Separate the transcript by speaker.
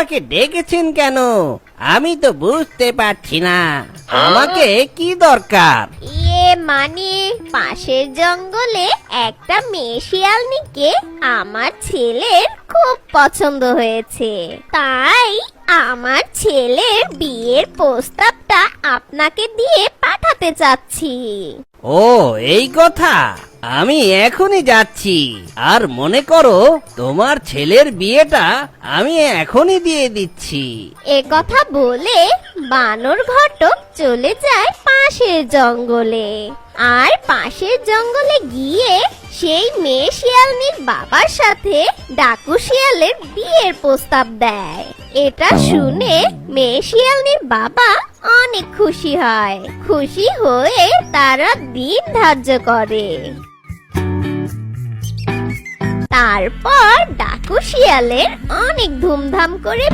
Speaker 1: আমাকে ডেকেছেন কেন? আমি তো বুঝতে পারছি না আমাকে কি দরকার।
Speaker 2: মানে পাশের জঙ্গলে একটা মেয়ে শিয়ালনিকে আমার ছেলের খুব পছন্দ হয়েছে, তাই আমার ছেলের বিয়ের প্রস্তাবটা আপনাকে দিয়ে পাঠাতে চাচ্ছি।
Speaker 1: ও এই কথা, আমি এখনই যাচ্ছি। আর মনে করো তোমার ছেলের বিয়েটা আমি এখনই দিয়ে দিচ্ছি।
Speaker 2: এ কথা বলে বানর ঘটক চলে যায় পাশের জঙ্গলে। আর পাশের জঙ্গলে গিয়ে সেই মেয়ে শিয়ালনির বাবার সাথে ডাকু শিয়ালের বিয়ের প্রস্তাব দেয়। এটা শুনে মেয়ে শিয়ালনির বাবা অনেক খুশি হয়। খুশি হয়ে তারা দিন ধার্য করে। তারপর ডাকু শিয়ালের অনেক ধুমধাম করে